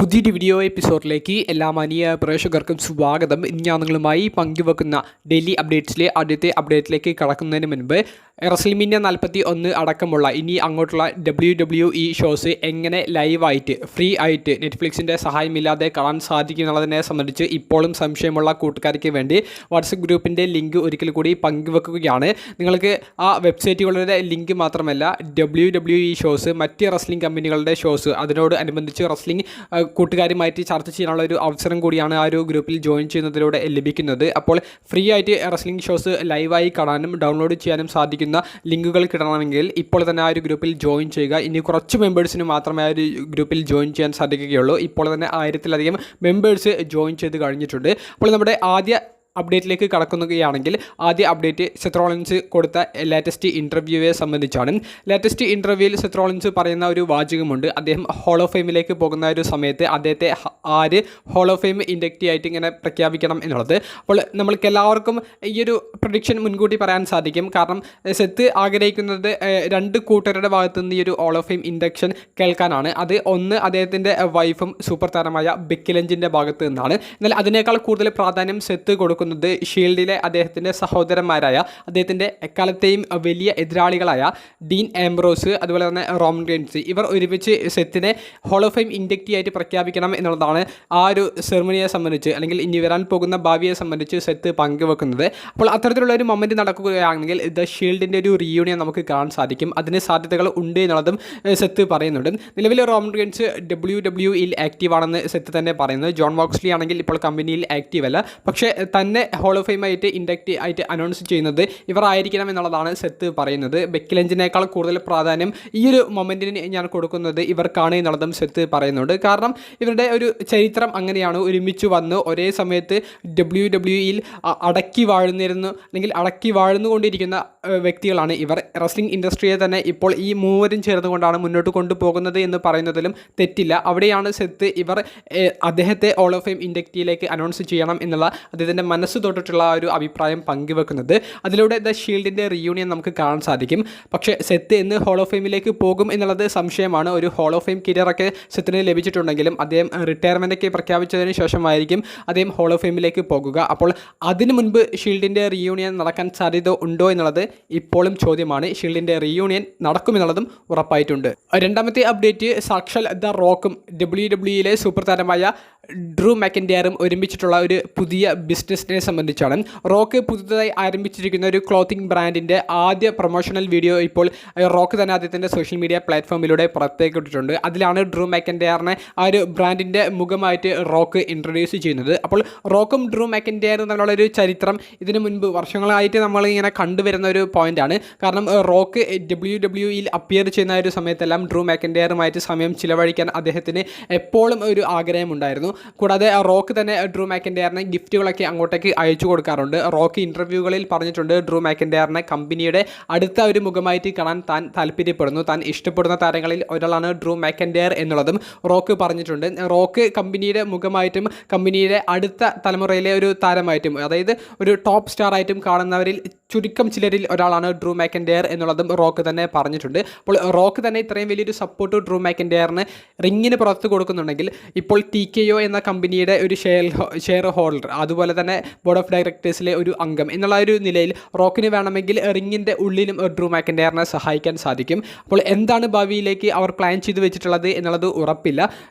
പുതിയൊരു വീഡിയോ എപ്പിസോഡിലേക്ക് എല്ലാ മാന്യ പ്രേക്ഷകർക്കും സ്വാഗതം. ഇന്ന് ഞാൻ നിങ്ങളുമായി പങ്കുവെക്കുന്ന ഡെയിലി അപ്ഡേറ്റ്സിലെ ആദ്യത്തെ അപ്ഡേറ്റിലേക്ക് കടക്കുന്നതിന് മുൻപ് റെസ്ൽമേനിയ 41 അടക്കമുള്ള ഇനി അങ്ങോട്ടുള്ള WWE ഷോസ് എങ്ങനെ ലൈവായിട്ട് ഫ്രീ ആയിട്ട് നെറ്റ്ഫ്ലിക്സിൻ്റെ സഹായമില്ലാതെ കാണാൻ സാധിക്കും എന്നുള്ളതിനെ സംബന്ധിച്ച് ഇപ്പോഴും സംശയമുള്ള കൂട്ടുകാർക്ക് വേണ്ടി വാട്സപ്പ് ഗ്രൂപ്പിൻ്റെ ലിങ്ക് ഒരിക്കൽ കൂടി പങ്കുവെക്കുകയാണ്. നിങ്ങൾക്ക് ആ വെബ്സൈറ്റുകളുടെ ലിങ്ക് മാത്രമല്ല WWE ഷോസ്, മറ്റ് റെസ്ലിംഗ് കമ്പനികളുടെ ഷോസ്, അതിനോട് അനുബന്ധിച്ച് റെസ്ലിംഗ് കൂട്ടുകാരുമായിട്ട് ചർച്ച ചെയ്യാനുള്ള ഒരു അവസരം കൂടിയാണ് ആ ഒരു ഗ്രൂപ്പിൽ ജോയിൻ ചെയ്യുന്നതിലൂടെ ലഭിക്കുന്നത്. അപ്പോൾ ഫ്രീ ആയിട്ട് റെസ്ലിംഗ് ഷോസ് ലൈവായി കാണാനും ഡൗൺലോഡ് ചെയ്യാനും സാധിക്കുന്ന ലിങ്കുകൾ കിട്ടണമെങ്കിൽ ഇപ്പോൾ തന്നെ ആ ഒരു ഗ്രൂപ്പിൽ ജോയിൻ ചെയ്യുക. ഇനി കുറച്ച് മെമ്പേഴ്സിന് മാത്രമേ ആ ഒരു ഗ്രൂപ്പിൽ ജോയിൻ ചെയ്യാൻ സാധിക്കുകയുള്ളൂ. ഇപ്പോൾ തന്നെ 1000-ലധികം മെമ്പേഴ്സ് ജോയിൻ ചെയ്ത് കഴിഞ്ഞിട്ടുണ്ട്. അപ്പോൾ നമ്മുടെ ആദ്യ അപ്ഡേറ്റിലേക്ക് കടക്കുകയാണെങ്കിൽ ആദ്യ അപ്ഡേറ്റ് സെത്ത് റോളിൻസ് കൊടുത്ത ലേറ്റസ്റ്റ് ഇൻ്റർവ്യൂവെ സംബന്ധിച്ചാണ്. ലേറ്റസ്റ്റ് ഇൻ്റർവ്യൂവിൽ സെത്ത് റോളിൻസ് പറയുന്ന ഒരു വാചകമുണ്ട്. അദ്ദേഹം ഹോൾ ഓഫ് ഫെയിമിലേക്ക് പോകുന്ന ഒരു സമയത്ത് അദ്ദേഹത്തെ ആര് ഹോൾ ഓഫ് ഫെയിം ഇൻഡക്റ്റി ആയിട്ട് ഇങ്ങനെ പ്രഖ്യാപിക്കണം എന്നുള്ളത്. അപ്പോൾ നമ്മൾക്ക് എല്ലാവർക്കും ഈ ഒരു പ്രഡിക്ഷൻ മുൻകൂട്ടി പറയാൻ സാധിക്കും. കാരണം സെത്ത് ആഗ്രഹിക്കുന്നത് രണ്ട് കൂട്ടരുടെ ഭാഗത്തു നിന്ന് ഈ ഒരു ഹോൾ ഓഫ് ഫെയിം ഇൻഡക്ഷൻ കേൾക്കാനാണ്. അത് ഒന്ന് അദ്ദേഹത്തിൻ്റെ വൈഫും സൂപ്പർ താരമായ ബെക്കി ലഞ്ചിൻ്റെ ഭാഗത്ത് നിന്നാണ്. എന്നാൽ അതിനേക്കാൾ കൂടുതൽ പ്രാധാന്യം സെത്ത് കൊടുക്കുന്നത് ഷീൽഡിലെ അദ്ദേഹത്തിൻ്റെ സഹോദരന്മാരായ, അദ്ദേഹത്തിൻ്റെ എക്കാലത്തെയും വലിയ എതിരാളികളായ ഡീൻ ആംബ്രോസ്, അതുപോലെ തന്നെ റോമൻ റെയിൻസ്, ഇവർ ഒരുമിച്ച് സെത്തിനെ ഹോൾ ഓഫ് ഫെയിം ഇൻഡക്റ്റി ആയിട്ട് പ്രഖ്യാപിക്കണം എന്നുള്ളതാണ് ആ ഒരു സെറിമണിയെ സംബന്ധിച്ച്, അല്ലെങ്കിൽ ഇനി വരാൻ പോകുന്ന ഭാവിയെ സംബന്ധിച്ച് സെത്ത് പങ്കുവെക്കുന്നത്. അപ്പോൾ അത്തരത്തിലുള്ള ഒരു മൊമെൻറ്റ് നടക്കുകയാണെങ്കിൽ ദ ഷീൽഡിൻ്റെ ഒരു റീയൂണിയൻ നമുക്ക് കാണാൻ സാധിക്കും. അതിന് സാധ്യതകൾ ഉണ്ട് എന്നുള്ളതും സെത്ത് പറയുന്നുണ്ട്. നിലവിൽ റോമൻ റെയിൻസ് WWE ആക്റ്റീവ് ആണെന്ന് സെത്ത് തന്നെ പറയുന്നത്. ജോൺ മോക്സ്ലി ആണെങ്കിൽ ഇപ്പോൾ കമ്പനിയിൽ ആക്റ്റീവ് അല്ല. പക്ഷേ തന്നെ ഹോൾ ഓഫ് ഫെയിം ആയിട്ട് ഇൻഡക്റ്റ് ആയിട്ട് അനൗൺസ് ചെയ്യുന്നത് ഇവർ ആയിരിക്കണം എന്നുള്ളതാണ് സെത്ത് പറയുന്നത്. ബെക്കി ലഞ്ചിനേക്കാൾ കൂടുതൽ പ്രാധാന്യം ഈ ഒരു മൊമെൻറ്റിന് ഞാൻ കൊടുക്കുന്നത് ഇവർക്കാണ് എന്നുള്ളതും സെത്ത് പറയുന്നുണ്ട്. കാരണം ഇവരുടെ ഒരു ചരിത്രം അങ്ങനെയാണ്. ഒരുമിച്ച് വന്ന് ഒരേ സമയത്ത് WWEയിൽ അടക്കി വാഴുന്നിരുന്നു, അല്ലെങ്കിൽ അടക്കി വാഴുന്നുകൊണ്ടിരിക്കുന്ന വ്യക്തികളാണ് ഇവർ. റെസ്ലിംഗ് ഇൻഡസ്ട്രിയെ തന്നെ ഇപ്പോൾ ഈ മൂവരും ചേർന്നുകൊണ്ടാണ് മുന്നോട്ട് കൊണ്ടുപോകുന്നത് എന്ന് പറയുന്നതിലും തെറ്റില്ല. അവിടെയാണ് സെത്ത് ഇവർ അദ്ദേഹത്തെ ഹോൾ ഓഫ് ഫെയിം ഇൻഡക്റ്റിയിലേക്ക് അനൗൺസ് ചെയ്യണം എന്നുള്ള അദ്ദേഹത്തിൻ്റെ മനസ്സ് തൊട്ടിട്ടുള്ള ഒരു അഭിപ്രായം പങ്കുവെക്കുന്നത്. അതിലൂടെ ദ ഷീൽഡിൻ്റെ റീയൂണിയൻ നമുക്ക് കാണാൻ സാധിക്കും. പക്ഷേ സെത്ത് എന്ന് ഹോൾ ഓഫ് ഫെയിമിലേക്ക് പോകും എന്നുള്ളത് സംശയമാണ്. ഒരു ഹോൾ ഓഫ് ഫെയിം കരിയറൊക്കെ സെത്തിന് ലഭിച്ചിട്ടുണ്ടെങ്കിലും അദ്ദേഹം റിട്ടയർമെൻറ്റൊക്കെ പ്രഖ്യാപിച്ചതിന് ശേഷമായിരിക്കും അദ്ദേഹം ഹോൾ ഓഫ് ഫെയിമിലേക്ക് പോകുക. അപ്പോൾ അതിനു മുൻപ് ഷീൽഡിൻ്റെ റീയൂണിയൻ നടക്കാൻ സാധ്യത ഉണ്ടോ എന്നുള്ളത് ഇപ്പോഴും ചോദ്യമാണ്. ഷീൽഡിൻ്റെ റീയൂണിയൻ നടക്കുമെന്നുള്ളതും ഉറപ്പായിട്ടുണ്ട്. രണ്ടാമത്തെ അപ്ഡേറ്റ് സാക്ഷാൽ ദ റോക്കും WWE സൂപ്പർ താരമായ ഡ്രൂ മാക്കിൻ്റെയറും ഒരുമിച്ചിട്ടുള്ള ഒരു പുതിയ ബിസിനസ്സിനെ സംബന്ധിച്ചാണ്. റോക്ക് പുതുതായി ആരംഭിച്ചിരിക്കുന്ന ഒരു ക്ലോത്തിങ് ബ്രാൻഡിൻ്റെ ആദ്യ പ്രൊമോഷണൽ വീഡിയോ ഇപ്പോൾ റോക്ക് തന്നെ അദ്ദേഹത്തിൻ്റെ സോഷ്യൽ മീഡിയ പ്ലാറ്റ്ഫോമിലൂടെ പുറത്തേക്ക് ഇട്ടിട്ടുണ്ട്. അതിലാണ് ഡ്രൂ മാക്കിൻ്റെയറിനെ ആ ഒരു ബ്രാൻഡിൻ്റെ മുഖമായിട്ട് റോക്ക് ഇൻട്രൊഡ്യൂസ് ചെയ്യുന്നത്. അപ്പോൾ റോക്കും ഡ്രൂ മാക്കിൻ്റെയറും തമ്മിലുള്ള ഒരു ചരിത്രം ഇതിനു മുൻപ് വർഷങ്ങളായിട്ട് നമ്മളിങ്ങനെ കണ്ടുവരുന്ന ഒരു പോയിൻ്റാണ്. കാരണം റോക്ക് WWEയിൽ അപ്പിയർ ചെയ്യുന്ന ഒരു സമയത്തെല്ലാം ഡ്രൂ മാക്കിൻ്റെയറുമായിട്ട് സമയം ചിലവഴിക്കാൻ അദ്ദേഹത്തിന് എപ്പോഴും ഒരു ആഗ്രഹമുണ്ടായിരുന്നു. കൂടാതെ റോക്ക് തന്നെ ഡ്രൂ മാക്കിൻ്റെയറിനെ ഗിഫ്റ്റുകളൊക്കെ അങ്ങോട്ടേക്ക് അയച്ചു കൊടുക്കാറുണ്ട്. റോക്ക് ഇൻ്റർവ്യൂകളിൽ പറഞ്ഞിട്ടുണ്ട് ഡ്രൂ മാക്കിൻ്റെയറിനെ കമ്പനിയുടെ അടുത്ത ഒരു മുഖമായിട്ട് കാണാൻ താൻ താല്പര്യപ്പെടുന്നു. താൻ ഇഷ്ടപ്പെടുന്ന താരങ്ങളിൽ ഒരാളാണ് ഡ്രൂ മാക്കിൻ്റെയർ എന്നുള്ളതും റോക്ക് പറഞ്ഞിട്ടുണ്ട്. റോക്ക് കമ്പനിയുടെ മുഖമായിട്ടും കമ്പനിയുടെ അടുത്ത തലമുറയിലെ ഒരു താരമായിട്ടും, അതായത് ഒരു ടോപ്പ് സ്റ്റാർ ആയിട്ടും കാണുന്നവരിൽ ചുരുക്കം ചിലരിൽ ഒരാളാണ് ഡ്രൂ മാക്കിൻ്റെയർ എന്നുള്ളതും റോക്ക് തന്നെ പറഞ്ഞിട്ടുണ്ട്. അപ്പോൾ റോക്ക് തന്നെ ഇത്രയും വലിയൊരു സപ്പോർട്ട് ഡ്രൂ മാക്കിൻ്റെയറിന് റിങ്ങിന് പുറത്ത് കൊടുക്കുന്നുണ്ടെങ്കിൽ ഇപ്പോൾ TKO എന്ന കമ്പനിയുടെ ഒരു ഷെയർ ഹോൾഡർ, അതുപോലെ തന്നെ ബോർഡ് ഓഫ് ഡയറക്ടേഴ്സിലെ ഒരു അംഗം എന്നുള്ള ഒരു നിലയിൽ റോക്കിന് വേണമെങ്കിൽ റിങ്ങിൻ്റെ ഉള്ളിലും ഡ്രൂ മാക്കിൻ്റെയറിനെ സഹായിക്കാൻ സാധിക്കും. അപ്പോൾ എന്താണ് ഭാവിയിലേക്ക് അവർ പ്ലാൻ ചെയ്ത് വെച്ചിട്ടുള്ളത് എന്നുള്ളത് ഉറപ്പില്ല.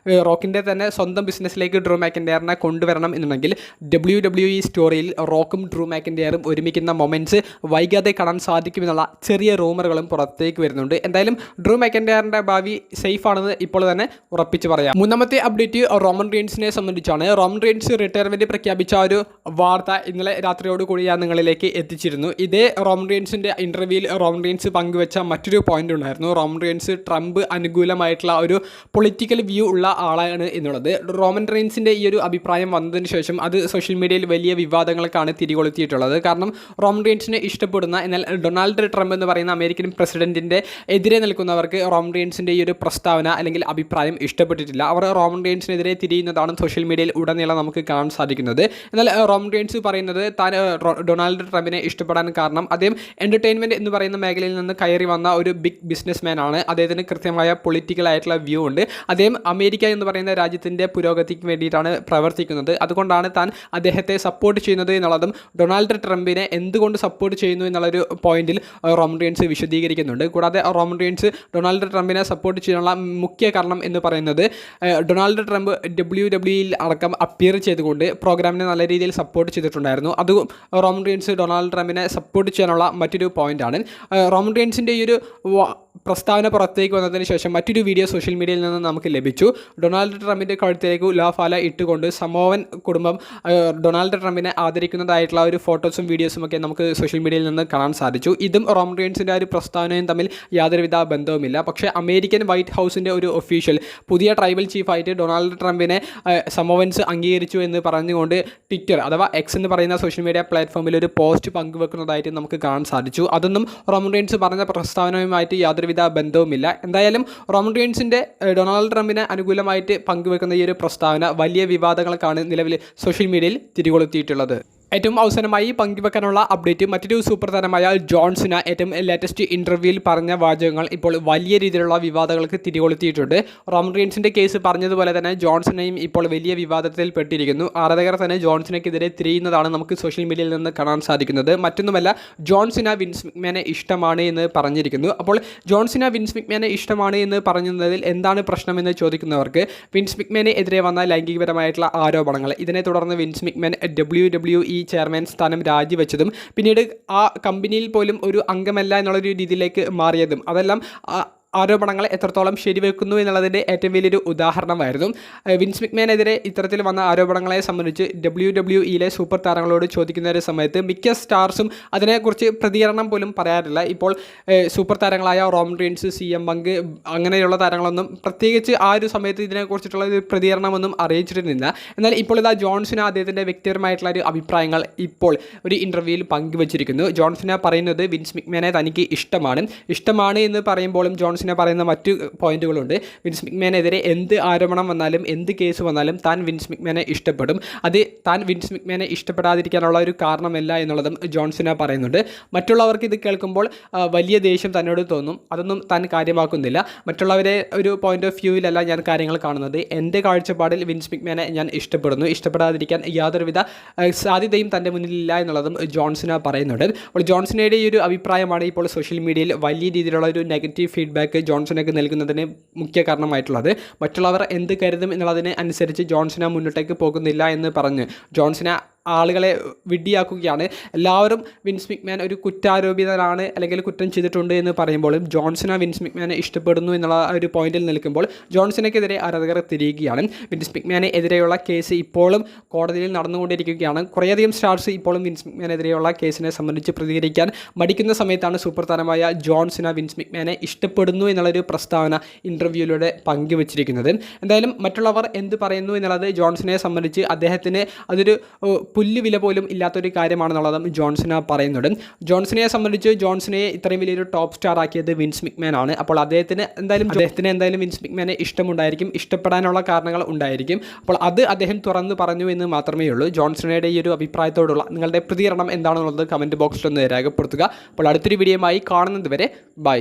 റോക്കിൻ്റെ തന്നെ സ്വന്തം ബിസിനസ്സിലേക്ക് ഡ്രൂ മാക്കിൻ്റെയറിനെ കൊണ്ടുവരണം എന്നുണ്ടെങ്കിൽ WWE സ്റ്റോറിയിൽ റോക്കും ഡ്രൂ മാക്കിൻ്റെയറും ഒരുമിക്കുന്ന മൊമെൻറ്റ്സ് വൈകാതെ കാണാൻ സാധിക്കുമെന്നുള്ള ചെറിയ റൂമറുകളും പുറത്തേക്ക് വരുന്നുണ്ട്. എന്തായാലും ഡ്രൂ മാക്കിൻ്റെയറിൻ്റെ ഭാവി സേഫ് ആണെന്ന് ഇപ്പോൾ തന്നെ ഉറപ്പിച്ച് പറയാം. മൂന്നാമത്തെ അപ്ഡേറ്റ് റോമൻ റെയിൻസിനെ സംബന്ധിച്ചാണ്. റോമൻ റെയിൻസ് റിട്ടയർമെൻറ്റ് പ്രഖ്യാപിച്ച ഒരു വാർത്ത ഇന്നലെ രാത്രിയോട് കൂടി ഞാൻ നിങ്ങളിലേക്ക് എത്തിച്ചിരുന്നു. ഇതേ റോമൻ റെയിൻസിൻ്റെ ഇൻ്റർവ്യൂവിൽ റോമൻ റെയിൻസ് പങ്കുവെച്ച മറ്റൊരു പോയിന്റ് ഉണ്ടായിരുന്നു. റോമൻ റെയിൻസ് ട്രംപ് അനുകൂലമായിട്ടുള്ള ഒരു പൊളിറ്റിക്കൽ വ്യൂ ഉള്ള ആളാണ് എന്നുള്ളത്. റോമൻ റെയിൻസിൻ്റെ ഈ ഒരു അഭിപ്രായം വന്നതിന് ശേഷം അത് സോഷ്യൽ മീഡിയയിൽ വലിയ വിവാദങ്ങൾക്കാണ് തിരികൊളുത്തിയിട്ടുള്ളത്. കാരണം റോമൻ റെയിൻസിനെ ഇഷ്ടപ്പെടുന്ന, എന്നാൽ ഡൊണാൾഡ് ട്രംപ് എന്ന് പറയുന്ന അമേരിക്കൻ പ്രസിഡന്റിൻ്റെ എതിരെ നിൽക്കുന്നവർക്ക് റോമൻ റെയിൻസിൻ്റെ ഈ ഒരു പ്രസ്താവന അല്ലെങ്കിൽ അഭിപ്രായം ഇഷ്ടപ്പെട്ടിട്ടില്ല. അവർ റോമൻ റെയിൻസിനെതിരെ തിരിയുന്നതാണ് സോഷ്യൽ മീഡിയയിൽ ഉടനീളം നമുക്ക് കാണാൻ സാധിക്കുന്നത്. എന്നാൽ റോമൻ റീൻസ് പറയുന്നത് താൻ ഡൊണാൾഡ് ട്രംപിനെ ഇഷ്ടപ്പെടാൻ കാരണം അദ്ദേഹം എൻ്റർടൈൻമെൻറ്റ് എന്ന് പറയുന്ന മേഖലയിൽ നിന്ന് കയറി വന്ന ഒരു ബിഗ് ബിസിനസ് മാൻ ആണ്. അദ്ദേഹത്തിന് കൃത്യമായ പൊളിറ്റിക്കൽ ആയിട്ടുള്ള വ്യൂ ഉണ്ട്. അദ്ദേഹം അമേരിക്ക എന്ന് പറയുന്ന രാജ്യത്തിൻ്റെ പുരോഗതിക്ക് വേണ്ടിയിട്ടാണ് പ്രവർത്തിക്കുന്നത്. അതുകൊണ്ടാണ് താൻ അദ്ദേഹത്തെ സപ്പോർട്ട് ചെയ്യുന്നത് എന്നുള്ളതും ഡൊണാൾഡ് ട്രംപിനെ എന്തുകൊണ്ട് സപ്പോർട്ട് ചെയ്യുന്നു എന്നുള്ളൊരു പോയിന്റിൽ റോമൻ റീൻസ് വിശദീകരിക്കുന്നുണ്ട്. കൂടാതെ റോമൻ റീൻസ് ഡൊണാൾഡ് ട്രംപിനെ സപ്പോർട്ട് ചെയ്യാനുള്ള മുഖ്യ കാരണം എന്ന് പറയുന്നത് ഡൊണാൾഡ് ട്രംപ് WWE അടക്കം അപ്പിയർ ചെയ്തുകൊണ്ട് പ്രോഗ്രാമിനെ നല്ല രീതിയിൽ സപ്പോർട്ട് ചെയ്തിട്ടുണ്ടായിരുന്നു. അത് റോമൻ റീൻസ് ഡൊണാൾഡ് ട്രംപിനെ സപ്പോർട്ട് ചെയ്യാനുള്ള മറ്റൊരു പോയിന്റാണ്. റോമൻ റീൻസിൻ്റെ ഈ ഒരു പ്രസ്താവന പുറത്തേക്ക് വന്നതിന് ശേഷം മറ്റൊരു വീഡിയോ സോഷ്യൽ മീഡിയയിൽ നിന്ന് നമുക്ക് ലഭിച്ചു. ഡൊണാൾഡ് ട്രംപിൻ്റെ കഴുത്തിലേക്ക് ഉലാഫാല ഇട്ടുകൊണ്ട് സമോവൻ കുടുംബം ഡൊണാൾഡ് ട്രംപിനെ ആദരിക്കുന്നതായിട്ടുള്ള ഒരു ഫോട്ടോസും വീഡിയോസും ഒക്കെ നമുക്ക് സോഷ്യൽ മീഡിയയിൽ നിന്ന് കാണാൻ സാധിച്ചു. ഇതും റോമൻ റീൻസിൻ്റെ ഒരു പ്രസ്താവനയും തമ്മിൽ യാതൊരുവിധ ബന്ധവുമില്ല. പക്ഷേ അമേരിക്കൻ വൈറ്റ് ഹൗസിൻ്റെ ഒരു ഒഫീഷ്യൽ പുതിയ ട്രൈബൽ ചീഫായിട്ട് ഡൊണാൾഡ് ട്രംപിനെ സമോവൻസ് അംഗീകരിച്ചു എന്ന് പറഞ്ഞുകൊണ്ട് ട്വിറ്റർ അഥവാ എക്സ് എന്ന് പറയുന്ന സോഷ്യൽ മീഡിയ പ്ലാറ്റ്ഫോമിൽ ഒരു പോസ്റ്റ് പങ്കുവെക്കുന്നതായിട്ട് നമുക്ക് കാണാൻ സാധിച്ചു. അതൊന്നും റോമൻ റീൻസ് പറഞ്ഞ പ്രസ്താവനയുമായിട്ട് യാതൊരുവിധ ബന്ധവുമില്ല. എന്തായാലും റോമൻ റീൻസിൻ്റെ ഡൊണാൾഡ് ട്രംപിന് അനുകൂലമായിട്ട് പങ്കുവെക്കുന്ന ഈ ഒരു പ്രസ്താവന വലിയ വിവാദങ്ങൾക്കാണ് നിലവിൽ സോഷ്യൽ മീഡിയയിൽ തിരികൊളുത്തിയിട്ടുള്ളത്. ഏറ്റവും അവസാനമായി പങ്കുവെക്കാനുള്ള അപ്ഡേറ്റ് മറ്റൊരു സൂപ്പർ താരമായ ജോൺ സിന ഏറ്റവും ലേറ്റസ്റ്റ് ഇൻ്റർവ്യൂവിൽ പറഞ്ഞ വാചകങ്ങൾ ഇപ്പോൾ വലിയ രീതിയിലുള്ള വിവാദങ്ങൾക്ക് തിരികൊളുത്തിയിട്ടുണ്ട്. റോമൻ റീൻസിൻ്റെ കേസ് പറഞ്ഞതുപോലെ തന്നെ ജോൺ സിനയും ഇപ്പോൾ വലിയ വിവാദത്തിൽ പെട്ടിരിക്കുന്നു. ആരാധകർ തന്നെ ജോൺ സിനയ്ക്കെതിരെ തിരിയുന്നതാണ് നമുക്ക് സോഷ്യൽ മീഡിയയിൽ നിന്ന് കാണാൻ സാധിക്കുന്നത്. മറ്റൊന്നുമല്ല, ജോൺ സിന വിൻസ് മിക്മാനെ ഇഷ്ടമാണ് എന്ന് പറഞ്ഞിരിക്കുന്നു. അപ്പോൾ ജോൺ സിന വിൻസ് മിക്മാനെ ഇഷ്ടമാണ് എന്ന് പറഞ്ഞതിൽ എന്താണ് പ്രശ്നമെന്ന് ചോദിക്കുന്നവർക്ക് വിൻസ് മിക്മാനെ എതിരെ വന്ന ലൈംഗികപരമായിട്ടുള്ള ആരോപണങ്ങൾ, ഇതിനെ തുടർന്ന് വിൻസ് മിക്മാൻ WWE ചെയർമാൻ സ്ഥാനം രാജിവെച്ചതും പിന്നീട് ആ കമ്പനിയിൽ പോലും ഒരു അംഗമല്ല എന്നുള്ളൊരു രീതിയിലേക്ക് മാറിയതും അതെല്ലാം ആരോപണങ്ങൾ എത്രത്തോളം ശരിവെക്കുന്നു എന്നുള്ളതിൻ്റെ ഏറ്റവും വലിയൊരു ഉദാഹരണമായിരുന്നു. വിൻസ് മിക്മാനെതിരെ ഇത്തരത്തിൽ വന്ന ആരോപണങ്ങളെ സംബന്ധിച്ച് WWE സൂപ്പർ താരങ്ങളോട് ചോദിക്കുന്ന ഒരു സമയത്ത് മിക്ക സ്റ്റാർസും അതിനെക്കുറിച്ച് പ്രതികരണം പോലും പറയാറില്ല. ഇപ്പോൾ സൂപ്പർ താരങ്ങളായ റോമൻ റീൻസ്, CM പങ്ക് അങ്ങനെയുള്ള താരങ്ങളൊന്നും പ്രത്യേകിച്ച് ആ ഒരു സമയത്ത് ഇതിനെക്കുറിച്ചിട്ടുള്ള ഒരു പ്രതികരണമൊന്നും അറിയിച്ചിരുന്നില്ല. എന്നാൽ ഇപ്പോൾ ഇതാ ജോൺസിന് അദ്ദേഹത്തിൻ്റെ വ്യക്തിപരമായിട്ടുള്ള ഒരു അഭിപ്രായങ്ങൾ ഇപ്പോൾ ഒരു ഇൻ്റർവ്യൂവിൽ പങ്കുവച്ചിരിക്കുന്നു. ജോൺസിന് പറയുന്നത് വിൻസ് മിക്മാനെ തനിക്ക് ഇഷ്ടമാണ് എന്ന് പറയുമ്പോഴും ജോൺസിനെ പറയുന്ന മറ്റു പോയിന്റുകളുണ്ട്. വിൻസ് മിക്മാനെതിരെ എന്ത് ആരോപണം വന്നാലും എന്ത് കേസ് വന്നാലും താൻ വിൻസ് മിക്മാനെ ഇഷ്ടപ്പെടും. അത് താൻ വിൻസ് മിക്മാനെ ഇഷ്ടപ്പെടാതിരിക്കാനുള്ള ഒരു കാരണമല്ല എന്നുള്ളതും ജോൺസിന പറയുന്നുണ്ട്. മറ്റുള്ളവർക്ക് ഇത് കേൾക്കുമ്പോൾ വലിയ ദേഷ്യം തന്നോട് തോന്നും. അതൊന്നും താൻ കാര്യമാക്കുന്നില്ല. മറ്റുള്ളവരെ ഒരു പോയിന്റ് ഓഫ് വ്യൂവിലല്ല ഞാൻ കാര്യങ്ങൾ കാണുന്നത്. എൻ്റെ കാഴ്ചപ്പാടിൽ വിൻസ് മിക്മാനെ ഞാൻ ഇഷ്ടപ്പെടുന്നു. ഇഷ്ടപ്പെടാതിരിക്കാൻ യാതൊരുവിധ സാധ്യതയും തൻ്റെ മുന്നിലില്ല എന്നുള്ളതും ജോൺസിന പറയുന്നുണ്ട്. അപ്പോൾ ജോൺസിനയുടെ ഈ ഒരു അഭിപ്രായമാണ് ഇപ്പോൾ സോഷ്യൽ മീഡിയയിൽ വലിയ രീതിയിലുള്ള ഒരു നെഗറ്റീവ് ഫീഡ്ബാക്ക് ജോൺസണൊക്കെ നൽകുന്നതിന് മുഖ്യ കാരണമായിട്ടുള്ളത്. മറ്റുള്ളവർ എന്ത് കരുതും എന്നുള്ളതിന് അനുസരിച്ച് ജോൺസന മുന്നോട്ടേക്ക് പോകുന്നില്ല എന്ന് പറഞ്ഞ് ജോൺസന ആളുകളെ വിഡ്ഢിയാക്കുകയാണ്. എല്ലാവരും വിൻസ് മിക്മാൻ ഒരു കുറ്റാരോപിതനാണ് അല്ലെങ്കിൽ കുറ്റം ചെയ്തിട്ടുണ്ട് എന്ന് പറയുമ്പോഴും ജോൺസന വിൻസ് മിക്മാനെ ഇഷ്ടപ്പെടുന്നു എന്നുള്ള ഒരു പോയിന്റിൽ നിൽക്കുമ്പോൾ ജോൺസണയ്ക്കെതിരെ ആരാധകർ തിരിയുകയാണ്. വിൻസ് മിക്മാനെ എതിരെയുള്ള കേസ് ഇപ്പോഴും കോടതിയിൽ നടന്നുകൊണ്ടിരിക്കുകയാണ്. കുറേയധികം സ്റ്റാർസ് ഇപ്പോഴും വിൻസ് മിക്മാനെതിരെയുള്ള കേസിനെ സംബന്ധിച്ച് പ്രതികരിക്കാൻ മടിക്കുന്ന സമയത്താണ് സൂപ്പർ താരമായ ജോൺസന വിൻസ് മിക്മാനെ ഇഷ്ടപ്പെടുന്നു എന്നുള്ളൊരു പ്രസ്താവന ഇൻ്റർവ്യൂവിലൂടെ പങ്കുവച്ചിരിക്കുന്നത്. എന്തായാലും മറ്റുള്ളവർ എന്ത് പറയുന്നു എന്നുള്ളത് ജോൺസനെ സംബന്ധിച്ച് അദ്ദേഹത്തിന് അതൊരു പുല്ല് വില പോലും ഇല്ലാത്തൊരു കാര്യമാണെന്നുള്ളതും ജോൺസന പറയുന്നുണ്ട്. ജോൺസനെ സംബന്ധിച്ച് ജോൺസനെ ഇത്രയും വലിയൊരു ടോപ്പ് സ്റ്റാർ ആക്കിയത് വിൻസ് മിക്മാൻ ആണ്. അപ്പോൾ അദ്ദേഹത്തിന് എന്തായാലും വിൻസ് മിക്മാനെ ഇഷ്ടമുണ്ടായിരിക്കും, ഇഷ്ടപ്പെടാനുള്ള കാരണങ്ങൾ ഉണ്ടായിരിക്കും. അപ്പോൾ അത് അദ്ദേഹം തുറന്നു പറഞ്ഞു എന്ന് മാത്രമേ ഉള്ളൂ. ജോൺസണയുടെ ഈ ഒരു അഭിപ്രായത്തോടുള്ള നിങ്ങളുടെ പ്രതികരണം എന്താണെന്നുള്ളത് കമൻറ്റ് ബോക്സിൽ ഒന്ന് രേഖപ്പെടുത്തുക. അപ്പോൾ അടുത്തൊരു വീഡിയോയുമായി കാണുന്നത് വരെ ബൈ.